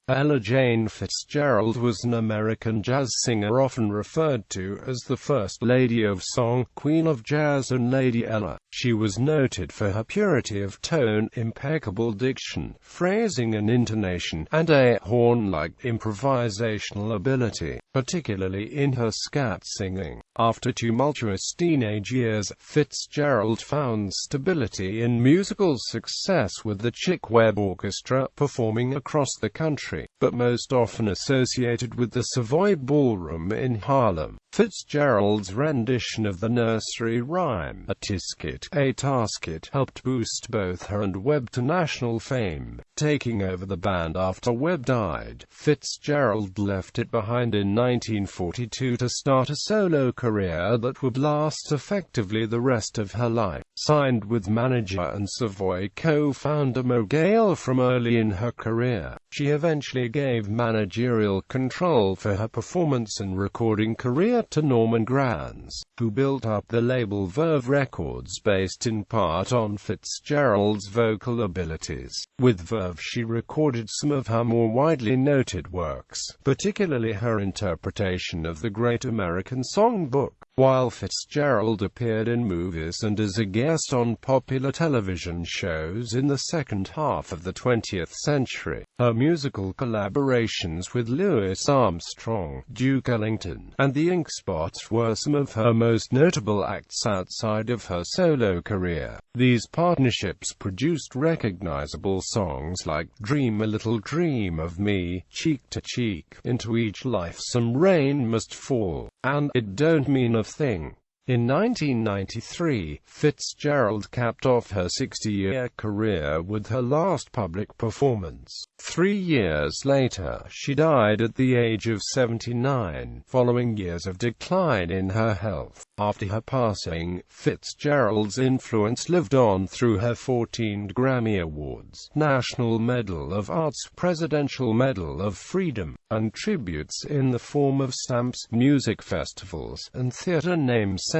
Ella Jane Fitzgerald was an American jazz singer often referred to as the First Lady of Song, Queen of Jazz and Lady Ella. She was noted for her purity of tone, impeccable diction, phrasing and intonation, and a horn-like improvisational ability, particularly in her scat singing. After tumultuous teenage years, Fitzgerald found stability in musical success with the Chick Webb Orchestra, performing across the country, but most often associated with the Savoy Ballroom in Harlem. Fitzgerald's rendition of the nursery rhyme, A-Tisket, A-Tasket, helped boost both her and Webb to national fame. Taking over the band after Webb died, Fitzgerald left it behind in 1942 to start a solo career that would last effectively the rest of her life. Signed with manager and Savoy co-founder Mo Gale from early in her career, she eventually gave managerial control for her performance and recording career to Norman Granz, who built up the label VIAF Records based in part on Fitzgerald's vocal abilities. With VIAF she recorded some of her more widely noted works, particularly her interpretation of the Great American Songbook, while Fitzgerald appeared in movies and as a guest on popular television shows in the second half of the 20th century. Her musical collaborations with Louis Armstrong, Duke Ellington, and the Ink Spots were some of her most notable acts outside of her solo career. These partnerships produced recognizable songs like Dream a Little Dream of Me, Cheek to Cheek, Into Each Life Some Rain Must Fall, and It Don't Mean a Thing. In 1993, Fitzgerald capped off her 60-year career with her last public performance. 3 years later, she died at the age of 79, following years of decline in her health. After her passing, Fitzgerald's influence lived on through her 14 Grammy Awards, National Medal of Arts, Presidential Medal of Freedom, and tributes in the form of stamps, music festivals, and theater namesakes.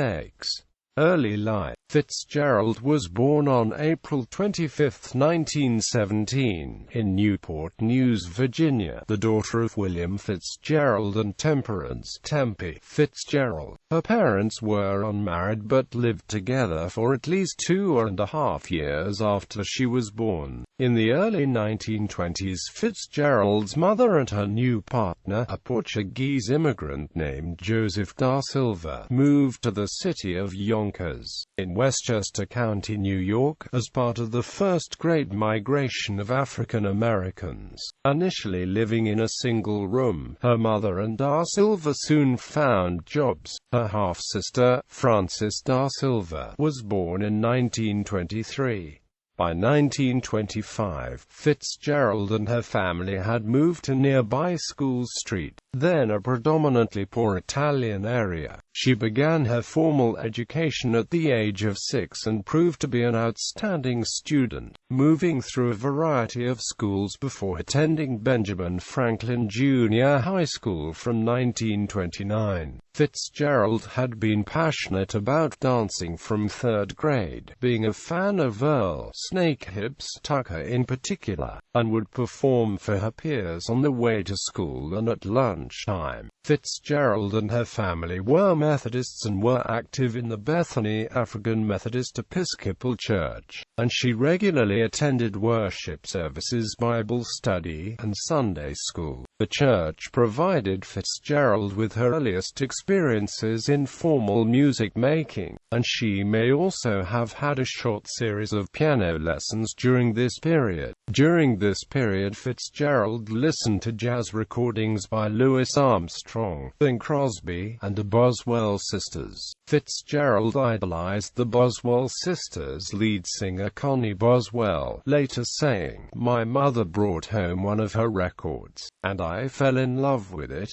Early life. Fitzgerald was born on April 25, 1917, in Newport News, Virginia, the daughter of William Fitzgerald and Temperance Tempe Fitzgerald. Her parents were unmarried but lived together for at least 2.5 years after she was born. In the early 1920s, Fitzgerald's mother and her new partner, a Portuguese immigrant named Joseph da Silva, moved to the city of Yonkers, in Westchester County, New York, as part of the first Great Migration of African Americans. Initially living in a single room, her mother and da Silva soon found jobs. Her half-sister, Frances da Silva, was born in 1923. By 1925, Fitzgerald and her family had moved to nearby School Street, then a predominantly poor Italian area. She began her formal education at the age of 6 and proved to be an outstanding student, moving through a variety of schools before attending Benjamin Franklin Junior High School from 1929. Fitzgerald had been passionate about dancing from 3rd grade, being a fan of Earl Snakehips Tucker in particular, and would perform for her peers on the way to school and at lunchtime. Fitzgerald and her family were Methodists and were active in the Bethany African Methodist Episcopal Church, and she regularly attended worship services, Bible study, and Sunday school. The church provided Fitzgerald with her earliest experiences in formal music making, and she may also have had a short series of piano lessons during this period. During this period, Fitzgerald listened to jazz recordings by Louis Armstrong, Bing Crosby, and the Boswell sisters. Fitzgerald idolized the Boswell sisters' lead singer Connie Boswell, later saying, "My mother brought home one of her records, and I fell in love with it."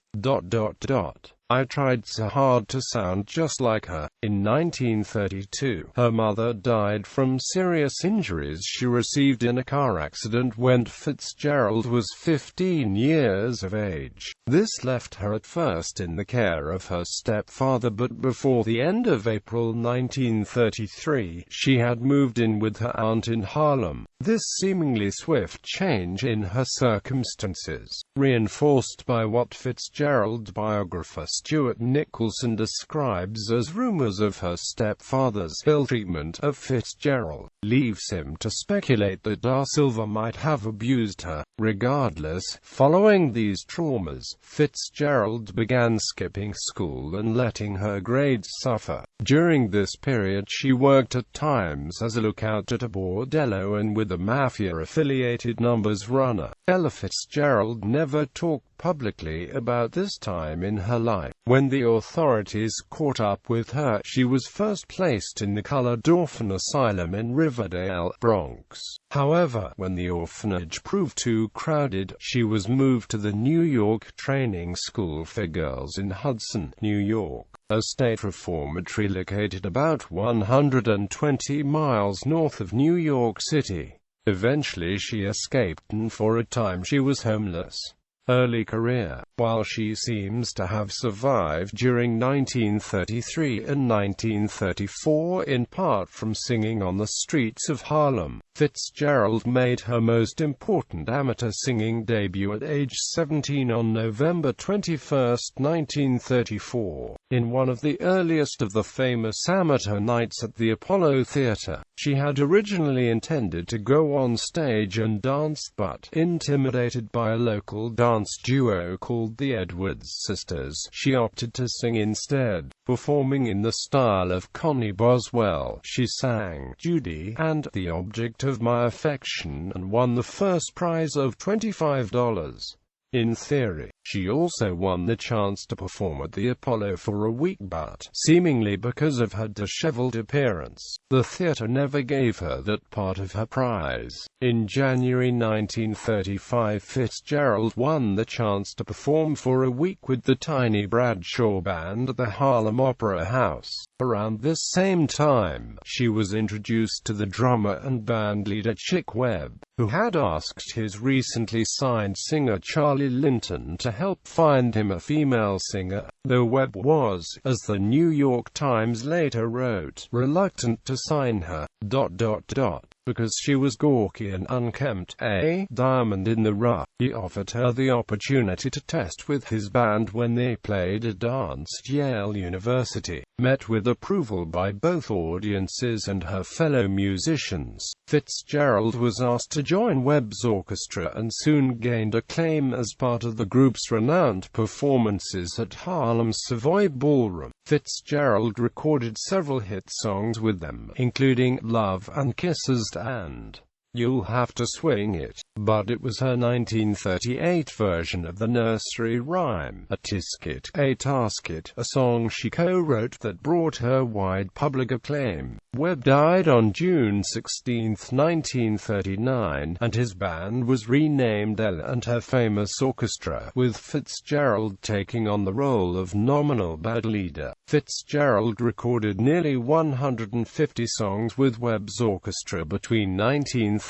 I tried so hard to sound just like her. In 1932, her mother died from serious injuries she received in a car accident when Fitzgerald was 15 years of age. This left her at first in the care of her stepfather, but before the end of April 1933, she had moved in with her aunt in Harlem. This seemingly swift change in her circumstances, reinforced by what Fitzgerald biographer Stuart Nicholson describes as rumors of her stepfather's ill-treatment of Fitzgerald, leaves him to speculate that Da Silva might have abused her. Regardless, following these traumas, Fitzgerald began skipping school and letting her grades suffer. During this period she worked at times as a lookout at a bordello and with a mafia-affiliated numbers runner. Ella Fitzgerald never talked publicly about this time in her life. When the authorities caught up with her, she was first placed in the Colored Orphan Asylum in Riverdale, Bronx. However, when the orphanage proved too crowded, she was moved to the New York Training School for Girls in Hudson, New York, a state reformatory located about 120 miles north of New York City. Eventually she escaped, and for a time she was homeless. Early career. While she seems to have survived during 1933 and 1934 in part from singing on the streets of Harlem, Fitzgerald made her most important amateur singing debut at age 17 on November 21, 1934, in one of the earliest of the famous amateur nights at the Apollo Theater. She had originally intended to go on stage and dance, but, intimidated by a local dance duo called the Edwards Sisters, she opted to sing instead. Performing in the style of Connie Boswell, she sang Judy and The Object of My Affection and won the first prize of $25. In theory, she also won the chance to perform at the Apollo for a week, but, seemingly because of her disheveled appearance, the theater never gave her that part of her prize. In January 1935, Fitzgerald won the chance to perform for a week with the Tiny Bradshaw Band at the Harlem Opera House. Around this same time, she was introduced to the drummer and bandleader Chick Webb, who had asked his recently signed singer Charlie Linton to help find him a female singer, though Webb was, as the New York Times later wrote, reluctant to sign her, because she was gawky and unkempt, a diamond in the rough. He offered her the opportunity to test with his band when they played a dance at Yale University, met with approval by both audiences and her fellow musicians. Fitzgerald was asked to join Webb's orchestra and soon gained acclaim as part of the group's renowned performances at Harlem's Savoy Ballroom. Fitzgerald recorded several hit songs with them, including Love and Kisses and You'll Have to Swing It, but it was her 1938 version of the nursery rhyme, A-Tisket, A-Tasket, a song she co-wrote, that brought her wide public acclaim. Webb died on June 16, 1939, and his band was renamed Ella and her famous orchestra, with Fitzgerald taking on the role of nominal bandleader. Fitzgerald recorded nearly 150 songs with Webb's orchestra between 1935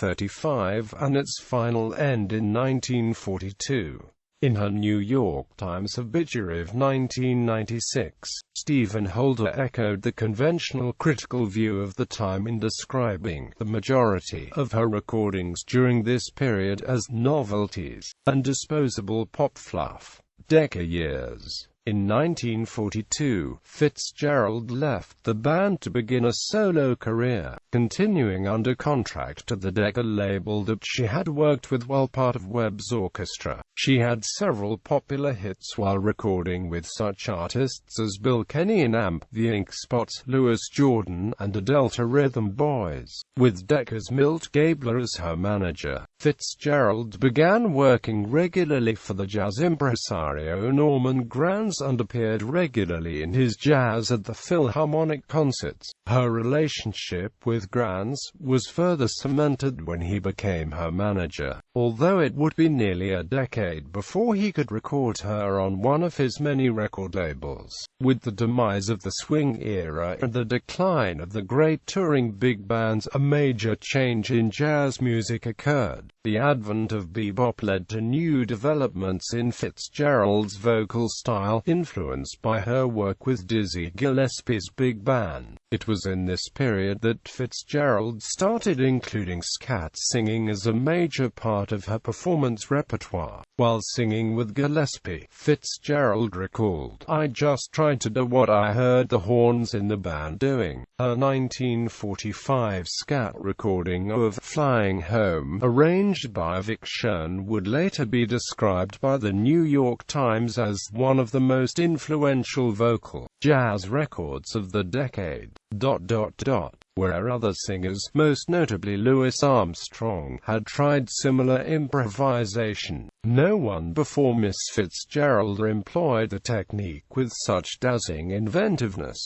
and its final end in 1942. In her New York Times obituary of 1996, Stephen Holder echoed the conventional critical view of the time in describing the majority of her recordings during this period as novelties and disposable pop fluff. Decca years. In 1942, Fitzgerald left the band to begin a solo career, continuing under contract to the Decca label that she had worked with while part of Webb's orchestra. She had several popular hits while recording with such artists as Bill Kenny and Amp, The Ink Spots, Louis Jordan, and the Delta Rhythm Boys. With Decca's Milt Gabler as her manager, Fitzgerald began working regularly for the jazz impresario Norman Granz and appeared regularly in his Jazz at the Philharmonic concerts. Her relationship with Granz was further cemented when he became her manager, although it would be nearly a decade before he could record her on one of his many record labels. With the demise of the swing era and the decline of the great touring big bands, a major change in jazz music occurred. The advent of bebop led to new developments in Fitzgerald's vocal style, influenced by her work with Dizzy Gillespie's big band. It was in this period that Fitzgerald started including scat singing as a major part of her performance repertoire. While singing with Gillespie, Fitzgerald recalled, "I just tried to do what I heard the horns in the band doing." Her 1945 scat recording of "Flying Home," arranged by Diction, would later be described by the New York Times as one of the most influential vocal jazz records of the decade. Where other singers, most notably Louis Armstrong, had tried similar improvisation, no one before Miss Fitzgerald employed the technique with such dazzling inventiveness.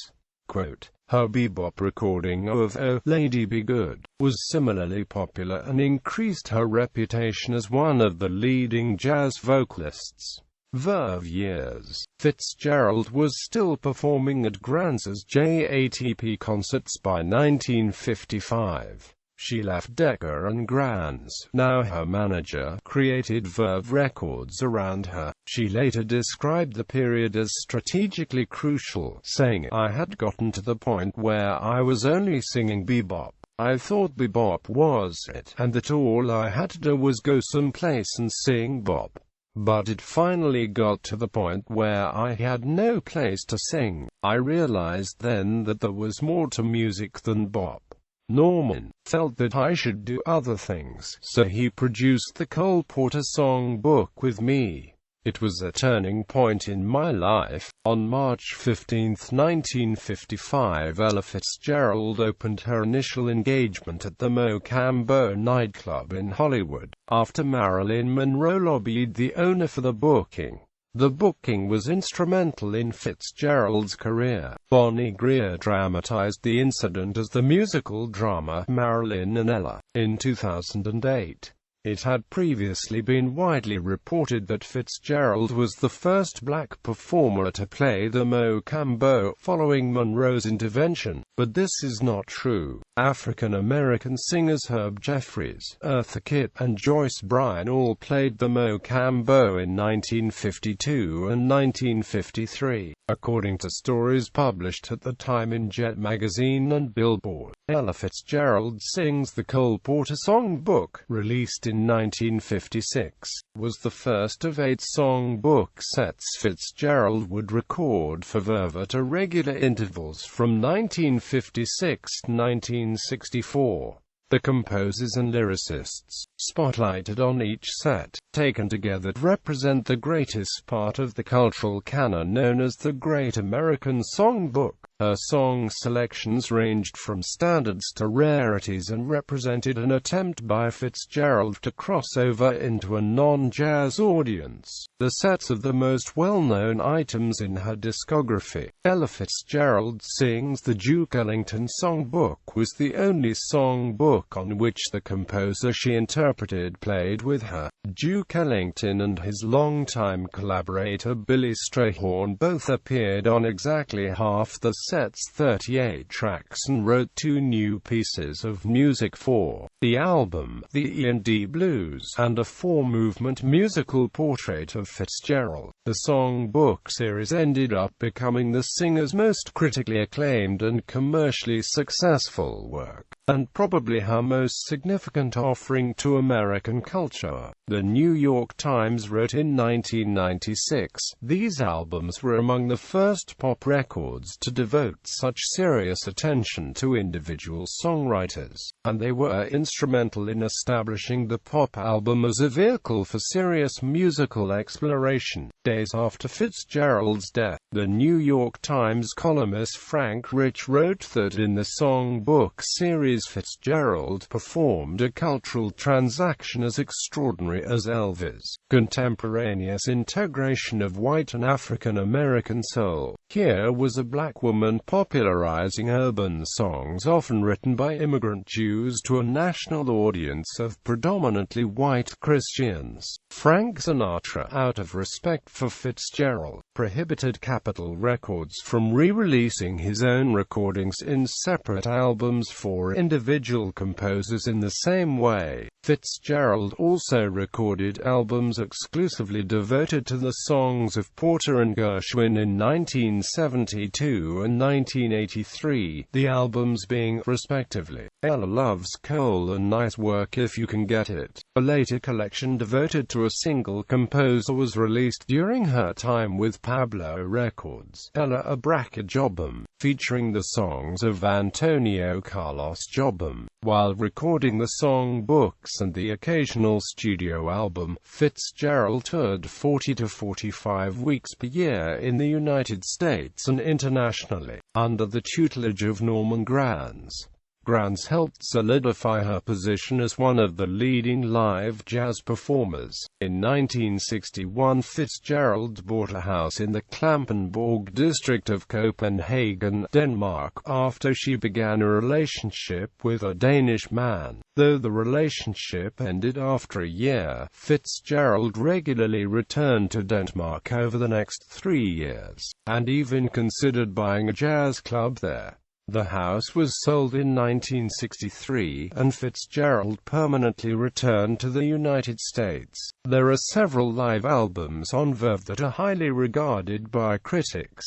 Quote, "Her bebop recording of Oh, Lady Be Good was similarly popular and increased her reputation as one of the leading jazz vocalists." For years, Fitzgerald was still performing at Granz's JATP concerts by 1955. She left Decker and Granz, now her manager, created Verve Records around her. She later described the period as strategically crucial, saying, "I had gotten to the point where I was only singing bebop. I thought bebop was it, and that all I had to do was go someplace and sing bop. But it finally got to the point where I had no place to sing. I realized then that there was more to music than bop." Norman felt that I should do other things, so he produced the Cole Porter Song Book with me. It was a turning point in my life. On March 15, 1955, Ella Fitzgerald opened her initial engagement at the Mocambo nightclub in Hollywood, after Marilyn Monroe lobbied the owner for the booking. The booking was instrumental in Fitzgerald's career. Bonnie Greer dramatized the incident as the musical drama Marilyn and Ella in 2008. It had previously been widely reported that Fitzgerald was the first black performer to play the Mocambo, following Monroe's intervention, but this is not true. African-American singers Herb Jeffries, Eartha Kitt, and Joyce Bryan all played the Mocambo in 1952 and 1953, according to stories published at the time in Jet magazine and Billboard. Ella Fitzgerald Sings the Cole Porter Song Book, released in 1956, was the first of 8 songbook sets Fitzgerald would record for Verve at irregular intervals from 1956 to 1964. The composers and lyricists, spotlighted on each set, taken together, represent the greatest part of the cultural canon known as the Great American Songbook. Her song selections ranged from standards to rarities and represented an attempt by Fitzgerald to cross over into a non-jazz audience. The sets of the most well-known items in her discography. Ella Fitzgerald Sings the Duke Ellington Songbook was the only songbook on which the composer she interpreted played with her. Duke Ellington and his longtime collaborator Billy Strayhorn both appeared on exactly half the set's 38 tracks and wrote 2 new pieces of music for the album, the E&D Blues, and a 4-movement musical portrait of Fitzgerald. The songbook series ended up becoming the singer's most critically acclaimed and commercially successful work, and probably her most significant offering to American culture. The New York Times wrote in 1996, "These albums were among the first pop records to devote such serious attention to individual songwriters, and they were instrumental in establishing the pop album as a vehicle for serious musical exploration." Days after Fitzgerald's death, the New York Times columnist Frank Rich wrote that in the songbook series Mrs. Fitzgerald performed a cultural transaction as extraordinary as Elvis' contemporaneous integration of white and African American soul. Here was a black woman popularizing urban songs often written by immigrant Jews to a national audience of predominantly white Christians. Frank Sinatra, out of respect for Fitzgerald, prohibited Capitol Records from re-releasing his own recordings in separate albums for individual composers in the same way. Fitzgerald also recorded albums exclusively devoted to the songs of Porter and Gershwin in 1972 and 1983, the albums being, respectively, Ella Loves Coal and Nice Work If You Can Get It. A later collection devoted to a single composer was released during her time with Pablo Records, Ella A Bracket Jobim, featuring the songs of Antonio Carlos Jobim. While recording the song books and the occasional studio album, Fitzgerald toured 40 to 45 weeks per year in the United States and internationally, under the tutelage of Norman Granz. Granz helped solidify her position as one of the leading live jazz performers. In 1961, Fitzgerald bought a house in the Klampenborg district of Copenhagen, Denmark, after she began a relationship with a Danish man. Though the relationship ended after a year, Fitzgerald regularly returned to Denmark over the next 3 years, and even considered buying a jazz club there. The house was sold in 1963, and Fitzgerald permanently returned to the United States. There are several live albums on VIAF that are highly regarded by critics.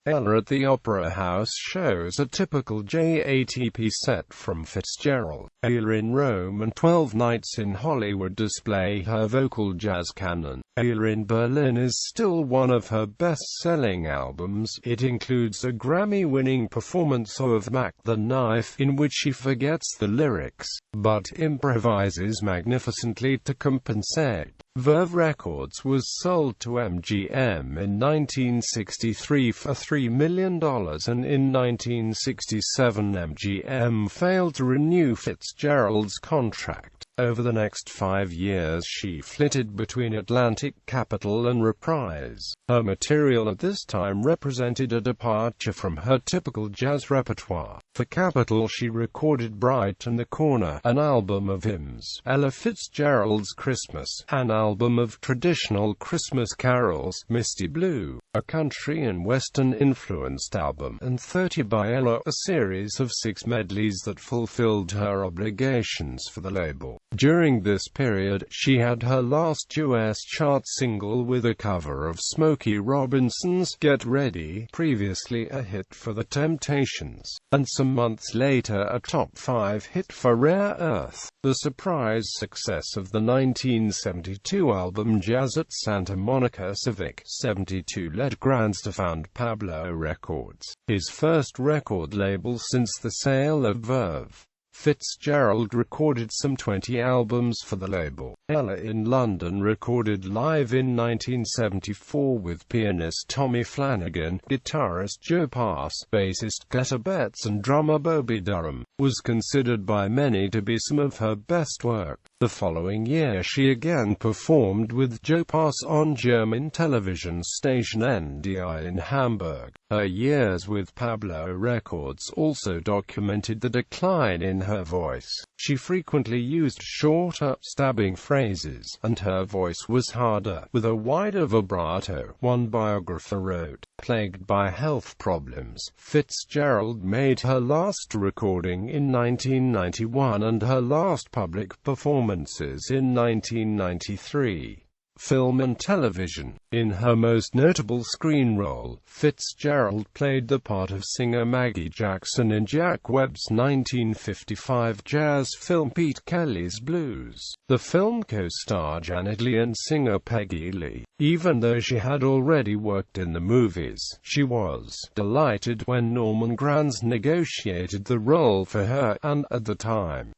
Ella at the Opera House shows a typical JATP set from Fitzgerald. Ella in Rome and 12 Nights in Hollywood display her vocal jazz canon. Ella in Berlin is still one of her best-selling albums. It includes a Grammy-winning performance of Mac the Knife, in which she forgets the lyrics, but improvises magnificently to compensate. VIAF Records was sold to MGM in 1963 for $3 million, and in 1967 MGM failed to renew Fitzgerald's contract. Over the next 5 years she flitted between Atlantic Capitol and Reprise. Her material at this time represented a departure from her typical jazz repertoire. For Capitol she recorded Bright and the Corner, an album of hymns, Ella Fitzgerald's Christmas, an album of traditional Christmas carols, Misty Blue, a country and western-influenced album, and 30 by Ella, a series of 6 medleys that fulfilled her obligations for the label. During this period, she had her last U.S. chart single with a cover of Smokey Robinson's Get Ready, previously a hit for The Temptations, and some months later a top 5 hit for Rare Earth. The surprise success of the 1972 album Jazz at Santa Monica Civic 72 led Granz to found Pablo Records, his first record label since the sale of VIAF. Fitzgerald recorded some 20 albums for the label. Ella in London recorded live in 1974 with pianist Tommy Flanagan, guitarist Joe Pass, bassist Cleta Betts and drummer Bobby Durham. Was considered by many to be some of her best work. The following year she again performed with Joe Pass on German television station NDR in Hamburg. Her years with Pablo Records also documented the decline in her voice. She frequently used shorter, stabbing phrases, and her voice was harder, with a wider vibrato. One biographer wrote, plagued by health problems, Fitzgerald made her last recording in 1991 and her last public performances in 1993. Film and television. In her most notable screen role, Fitzgerald played the part of singer Maggie Jackson in Jack Webb's 1955 jazz film Pete Kelly's Blues. The film co-starred Janet Leigh and singer Peggy Lee. Even though she had already worked in the movies, she was delighted when Norman Granz negotiated the role for her, and, at the time,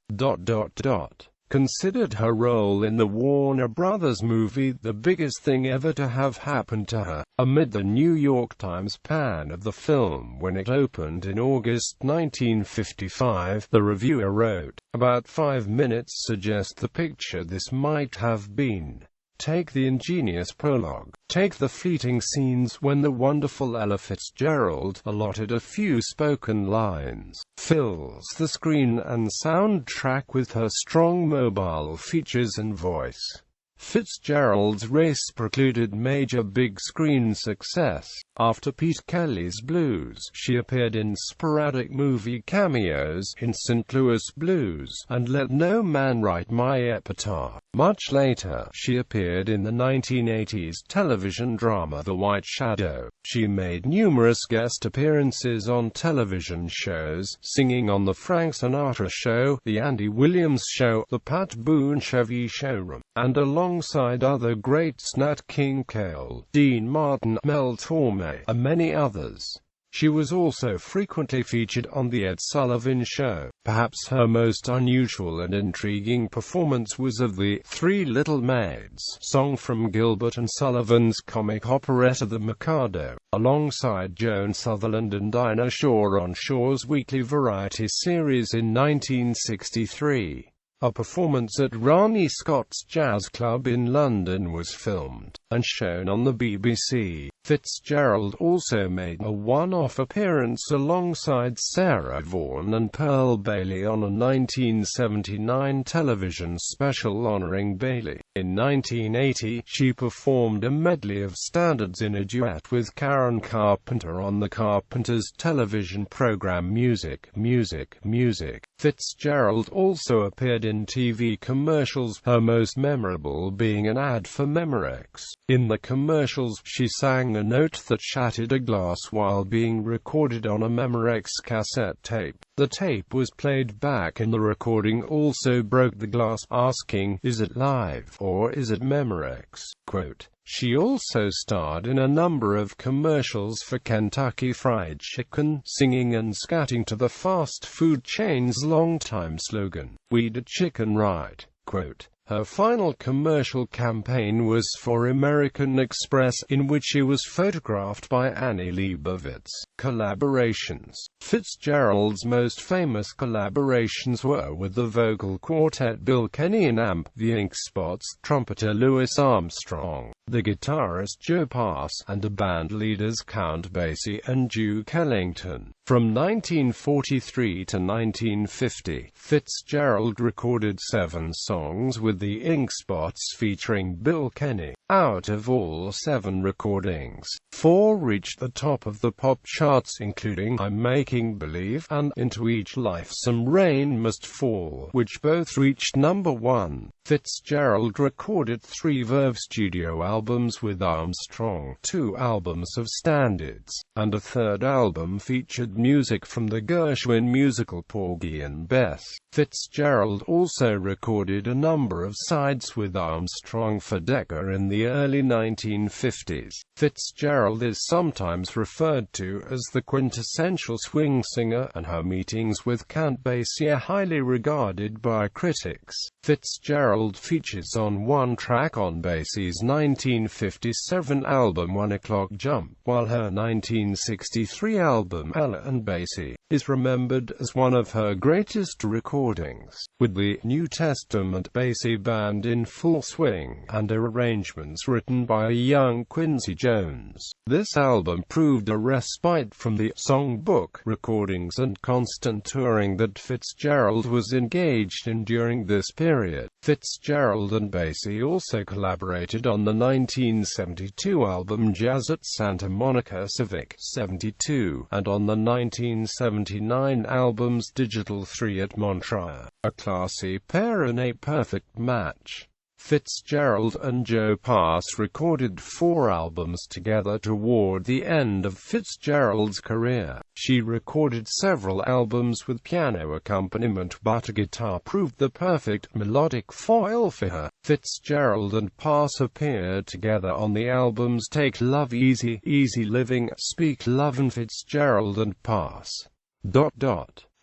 considered her role in the Warner Brothers movie the biggest thing ever to have happened to her. Amid the New York Times pan of the film when it opened in August 1955, the reviewer wrote, "About 5 minutes suggest the picture this might have been. Take the ingenious prologue. Take the fleeting scenes when the wonderful Ella Fitzgerald, allotted a few spoken lines, fills the screen and soundtrack with her strong mobile features and voice." Fitzgerald's race precluded major big-screen success. After Pete Kelly's Blues, she appeared in sporadic movie cameos in St. Louis Blues and Let No Man Write My Epitaph. Much later, she appeared in the 1980s television drama The White Shadow. She made numerous guest appearances on television shows, singing on The Frank Sinatra Show, The Andy Williams Show, The Pat Boone Chevy Showroom, and alongside other greats Nat King Cole, Dean Martin, Mel Torme, and many others. She was also frequently featured on The Ed Sullivan Show. Perhaps her most unusual and intriguing performance was of the Three Little Maids song from Gilbert and Sullivan's comic operetta The Mikado, alongside Joan Sutherland and Dinah Shore on Shore's weekly variety series in 1963. A performance at Ronnie Scott's Jazz Club in London was filmed and shown on the BBC. Fitzgerald also made a one-off appearance alongside Sarah Vaughan and Pearl Bailey on a 1979 television special honoring Bailey. In 1980, she performed a medley of standards in a duet with Karen Carpenter on the Carpenters television program Music, Music, Music. Fitzgerald also appeared in TV commercials, her most memorable being an ad for Memorex. In the commercials, she sang a note that shattered a glass while being recorded on a Memorex cassette tape. The tape was played back and the recording also broke the glass, asking, "Is it live, or is it Memorex?" Quote. She also starred in a number of commercials for Kentucky Fried Chicken, singing and scatting to the fast food chain's longtime slogan, "We do chicken right." Quote. Her final commercial campaign was for American Express, in which she was photographed by Annie Leibovitz. Collaborations. Fitzgerald's most famous collaborations were with the vocal quartet Bill Kenny and amp, the Ink Spots, trumpeter Louis Armstrong, the guitarist Joe Pass, and the band leaders Count Basie and Duke Ellington. From 1943 to 1950, Fitzgerald recorded 7 songs with the Ink Spots featuring Bill Kenny. Out of all 7 recordings, 4 reached the top of the pop charts, including I'm Making Believe and Into Each Life Some Rain Must Fall, which both reached number 1. Fitzgerald recorded 3 Verve studio albums with Armstrong, 2 albums of standards, and a 3rd album featured music from the Gershwin musical Porgy and Bess. Fitzgerald also recorded a number of sides with Armstrong for Decca in the early 1950s. Fitzgerald is sometimes referred to as the quintessential swing singer, and her meetings with Count Basie are highly regarded by critics. Fitzgerald features on one track on Basie's 1957 album 1 O'Clock Jump, while her 1963 album Ella and Basie is remembered as one of her greatest recordings, with the New Testament Basie Band in full swing, and arrangements written by a young Quincy Jones. This album proved a respite from the songbook recordings and constant touring that Fitzgerald was engaged in during this period. Fitzgerald and Basie also collaborated on the 1972 album Jazz at Santa Monica Civic 72, and on the 1979 albums Digital 3 at Montreux. A classy pair and a perfect match. Fitzgerald and Joe Pass recorded 4 albums together toward the end of Fitzgerald's career. She recorded several albums with piano accompaniment, but a guitar proved the perfect melodic foil for her. Fitzgerald and Pass appeared together on the albums Take Love Easy, Easy Living, Speak Love, and Fitzgerald and Pass.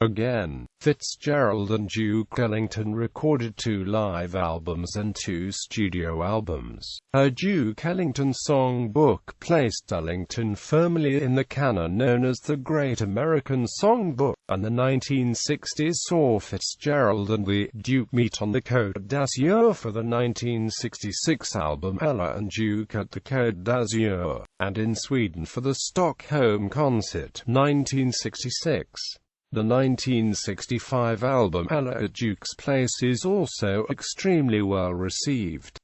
Again, Fitzgerald and Duke Ellington recorded 2 live albums and 2 studio albums. Her Duke Ellington songbook placed Ellington firmly in the canon known as the Great American Songbook, and the 1960s saw Fitzgerald and the Duke meet on the Côte d'Azur for the 1966 album Ella and Duke at the Côte d'Azur, and in Sweden for the Stockholm concert, 1966. The 1965 album Ella at Duke's Place is also extremely well received.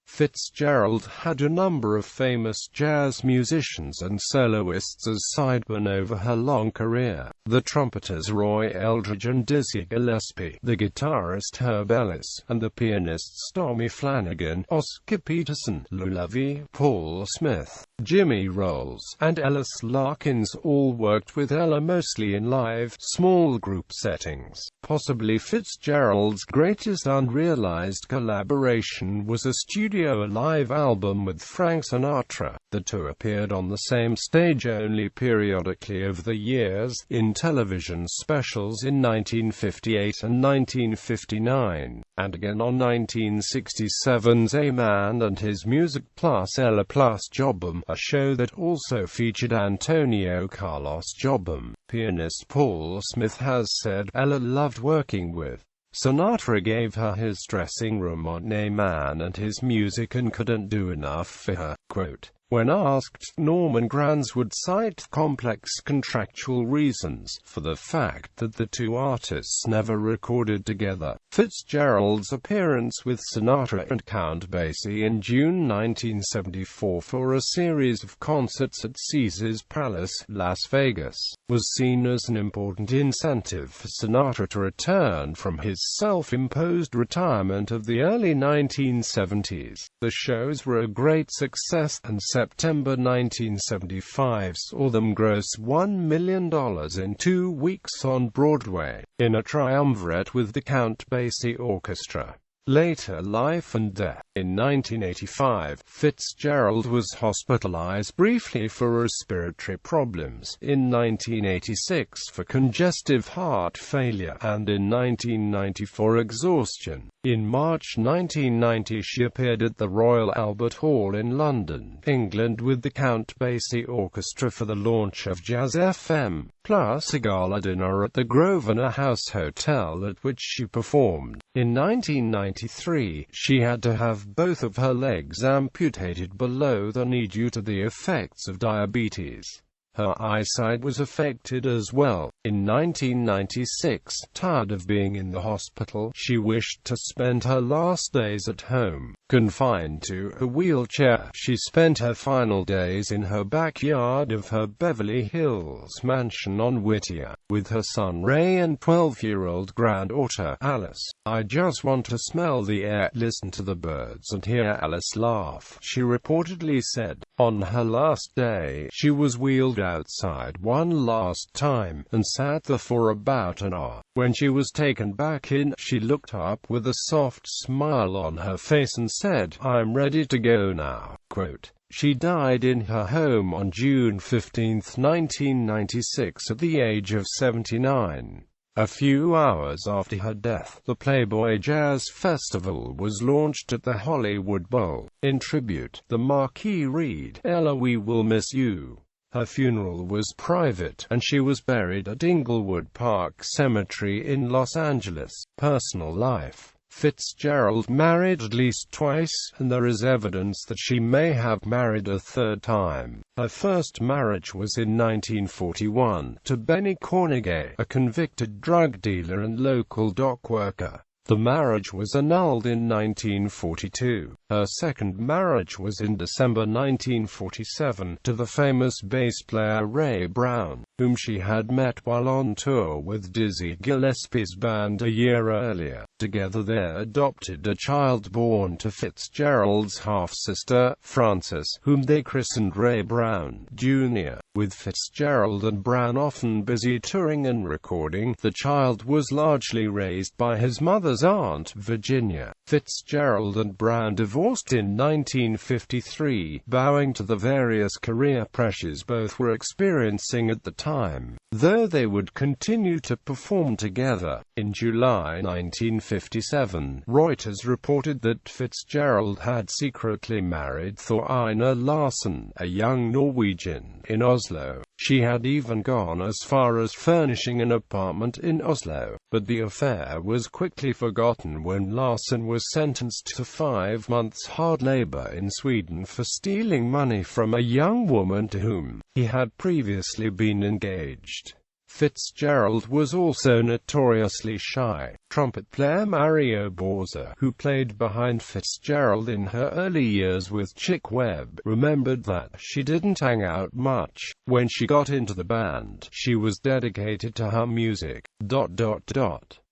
Fitzgerald had a number of famous jazz musicians and soloists as sidemen over her long career. The trumpeters Roy Eldridge and Dizzy Gillespie, the guitarist Herb Ellis, and the pianists Tommy Flanagan, Oscar Peterson, Lou Lovey, Paul Smith, Jimmy Rolls, and Ellis Larkins all worked with Ella mostly in live, small group settings. Possibly Fitzgerald's greatest unrealized collaboration was a studio live album with Frank Sinatra. The two appeared on the same stage only periodically over the years, in television specials in 1958 and 1959, and again on 1967's A Man and His Music Plus Ella Plus Jobim, a show that also featured Antonio Carlos Jobim. Pianist Paul Smith has said, Ella loved working with Sinatra, gave her his dressing room on A Man and His Music and couldn't do enough for her. Quote, when asked, Norman Granz would cite complex contractual reasons for the fact that the two artists never recorded together. Fitzgerald's appearance with Sinatra and Count Basie in June 1974 for a series of concerts at Caesars Palace, Las Vegas, was seen as an important incentive for Sinatra to return from his self-imposed retirement of the early 1970s. The shows were a great success, and September 1975 saw them gross $1 million in 2 weeks on Broadway, in a triumvirate with the Count Basie Orchestra. Later life and death. In 1985, Fitzgerald was hospitalized briefly for respiratory problems, in 1986 for congestive heart failure, and in 1990 for exhaustion. In March 1990 she appeared at the Royal Albert Hall in London, England with the Count Basie Orchestra for the launch of Jazz FM, plus a gala dinner at the Grosvenor House Hotel at which she performed. In 1993, she had to have both of her legs amputated below the knee due to the effects of diabetes. Her eyesight was affected as well. In 1996, tired of being in the hospital, she wished to spend her last days at home. Confined to a wheelchair, she spent her final days in her backyard of her Beverly Hills mansion on Whittier, with her son Ray and 12-year-old granddaughter Alice. I just want to smell the air, listen to the birds and hear Alice laugh, she reportedly said. On her last day, she was wheeled outside one last time, and sat there for about an hour. When she was taken back in, she looked up with a soft smile on her face and said, I'm ready to go now. Quote, she died in her home on June 15, 1996 at the age of 79. A few hours after her death, the Playboy Jazz Festival was launched at the Hollywood Bowl. In tribute, the marquee read, Ella, we will miss you. Her funeral was private, and she was buried at Inglewood Park Cemetery in Los Angeles. Personal life. Fitzgerald married at least twice, and there is evidence that she may have married a third time. Her first marriage was in 1941, to Benny Cornegay, a convicted drug dealer and local dock worker. The marriage was annulled in 1942. Her second marriage was in December 1947, to the famous bass player Ray Brown, whom she had met while on tour with Dizzy Gillespie's band a year earlier. Together they adopted a child born to Fitzgerald's half-sister, Frances, whom they christened Ray Brown, Jr. With Fitzgerald and Brown often busy touring and recording, the child was largely raised by his mother's aunt, Virginia. Fitzgerald and Brown divorced in 1953, bowing to the various career pressures both were experiencing at the time, though they would continue to perform together. In July 1957, Reuters reported that Fitzgerald had secretly married Thorina Larsen, a young Norwegian, in Oslo. She had even gone as far as furnishing an apartment in Oslo, but the affair was quickly forgotten when Larsen was sentenced to 5 months hard labor in Sweden for stealing money from a young woman to whom he had previously been engaged. Fitzgerald was also notoriously shy. Trumpet player Mario Bauza, who played behind Fitzgerald in her early years with Chick Webb, remembered that she didn't hang out much. When she got into the band, she was dedicated to her music.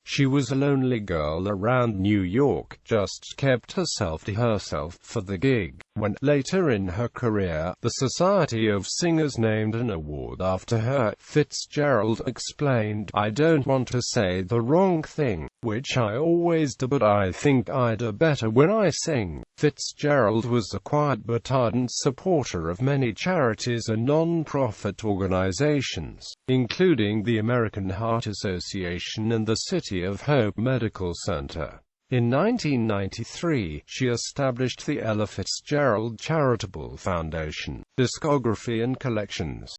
She was a lonely girl around New York, just kept herself to herself for the gig. When, later in her career, the Society of Singers named an award after her, Fitzgerald explained, "I don't want to say the wrong thing, which I always do, but I think I do better when I sing." Fitzgerald was a quiet but ardent supporter of many charities and non-profit organizations, including the American Heart Association and the City of Hope Medical Center. In 1993, she established the Ella Fitzgerald Charitable Foundation. Discography and collections.